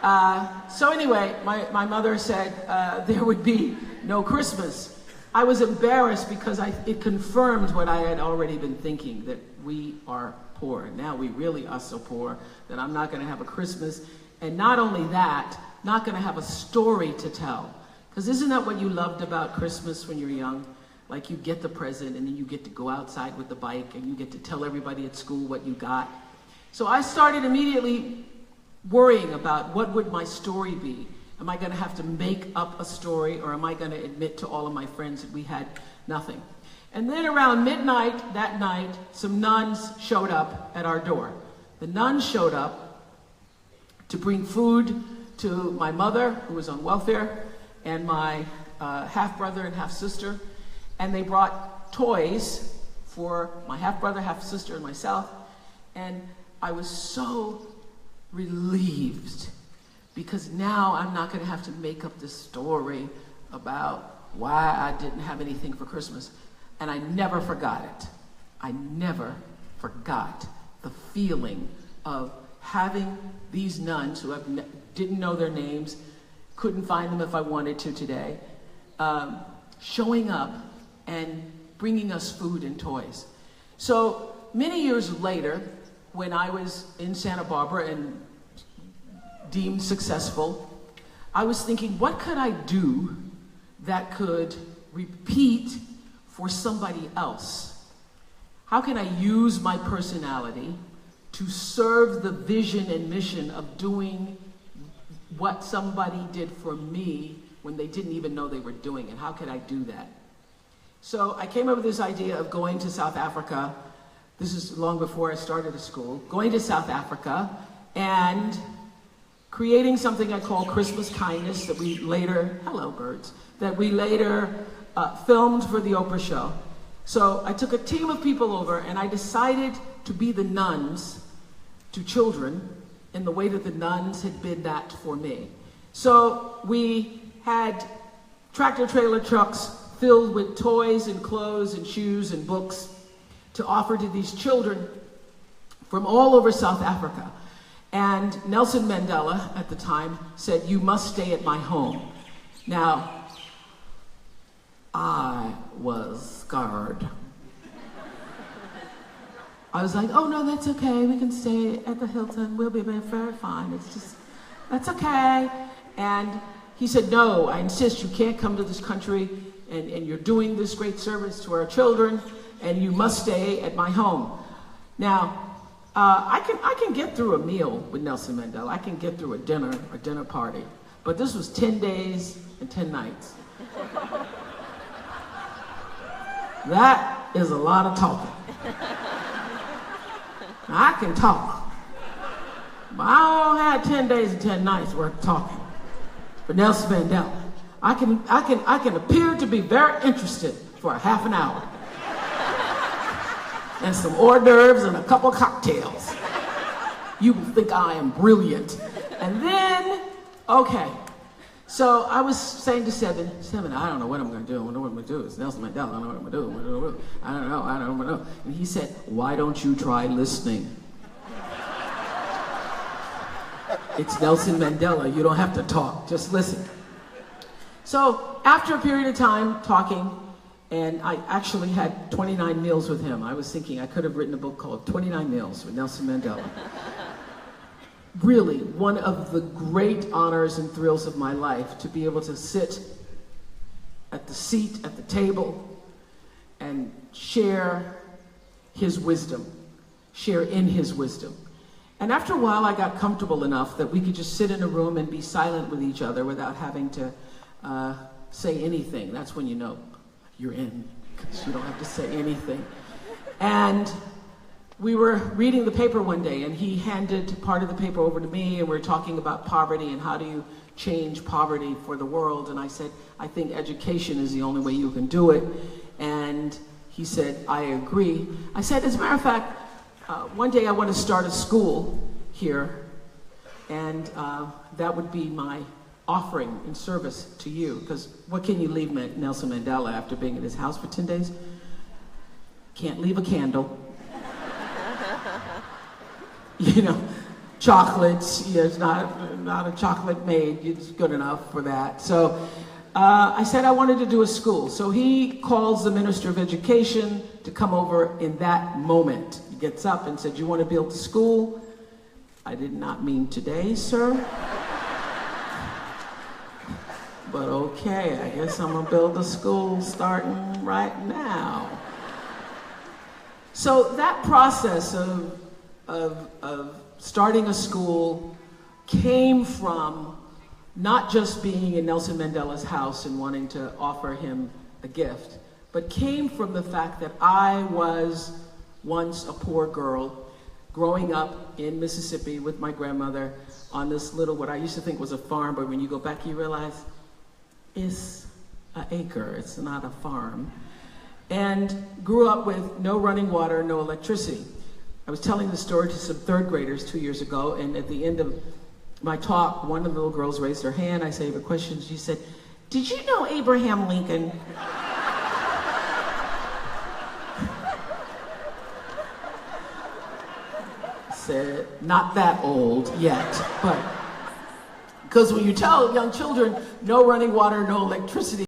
So anyway, my mother said there would be no Christmas. I was embarrassed because it confirmed what I had already been thinking, that we are poor. And now we really are so poor that I'm not going to have a Christmas. And not only that, not going to have a story to tell. Because isn't that what you loved about Christmas when you were young? Like you get the present and then you get to go outside with the bike and you get to tell everybody at school what you got. So I started immediately worrying about what would my story be. Am I going to have to make up a story, or am I going to admit to all of my friends that we had nothing? And then around midnight that night, some nuns showed up at our door. The nuns showed up to bring food to my mother, who was on welfare, and my half-brother and half-sister. And they brought toys for my half-brother, half-sister, and myself. And I was so relieved, because now I'm not going to have to make up this story about why I didn't have anything for Christmas. And I never forgot it. I never forgot the feeling of having these nuns who didn't know their names, couldn't find them if I wanted to today, showing up and bringing us food and toys. So many years later, when I was in Santa Barbara and deemed successful, I was thinking, what could I do that could repeat for somebody else? How can I use my personality to serve the vision and mission of doing what somebody did for me when they didn't even know they were doing it? How could I do that? So I came up with this idea of going to South Africa. This is long before I started a school. Going to South Africa and creating something I call Christmas Kindness that we later, hello birds, that we later filmed for the Oprah show. So I took a team of people over and I decided to be the nuns to children in the way that the nuns had been that for me. So we had tractor trailer trucks filled with toys and clothes and shoes and books to offer to these children from all over South Africa. And Nelson Mandela, at the time, said, "You must stay at my home." Now, I was scarred. I was like, "Oh no, that's okay. We can stay at the Hilton. We'll be very fine. It's just, that's okay." And he said, "No, I insist. You can't come to this country, and you're doing this great service to our children, and you must stay at my home." Now, I can get through a meal with Nelson Mandela. I can get through a dinner party. But this was 10 days and 10 nights. That is a lot of talking. Now, I can talk, but I don't have 10 days and 10 nights worth of talking. For Nelson Mandela, I can appear to be very interested for a half an hour. And some hors d'oeuvres and a couple cocktails. You will think I am brilliant. And then, okay. So I was saying to Seven, I don't know what I'm going to do. I don't know what I'm going to do. It's Nelson Mandela. I don't know what I'm going to do. I don't know. And he said, "Why don't you try listening? It's Nelson Mandela. You don't have to talk. Just listen." So after a period of time talking, and I actually had 29 meals with him. I was thinking I could have written a book called 29 Meals with Nelson Mandela. Really, one of the great honors and thrills of my life, to be able to sit at the seat, at the table, and share his wisdom, share in his wisdom. And after a while, I got comfortable enough that we could just sit in a room and be silent with each other without having to say anything. That's when you know you're in, because you don't have to say anything. And we were reading the paper one day, and he handed part of the paper over to me, and we were talking about poverty and how do you change poverty for the world. And I said, "I think education is the only way you can do it." And he said, "I agree." I said, "As a matter of fact, one day I want to start a school here, and that would be my offering in service to you, because what can you leave Nelson Mandela after being in his house for 10 days? Can't leave a candle. You know, chocolates, it's not not a chocolate maid. It's good enough for that. So I said I wanted to do a school. So he calls the Minister of Education to come over in that moment. He gets up and said, "You want to build a school?" I did not mean today, sir. But okay, I guess I'm gonna build a school starting right now. So that process of starting a school came from not just being in Nelson Mandela's house and wanting to offer him a gift, but came from the fact that I was once a poor girl growing up in Mississippi with my grandmother on this little, what I used to think was a farm, but when you go back you realize it's an acre, it's not a farm. And grew up with no running water, no electricity. I was telling the story to some third graders 2 years ago, and at the end of my talk, one of the little girls raised her hand. I said, "I have a question." She said, "Did you know Abraham Lincoln?" I said, "Not that old yet," but because when you tell young children no running water, no electricity,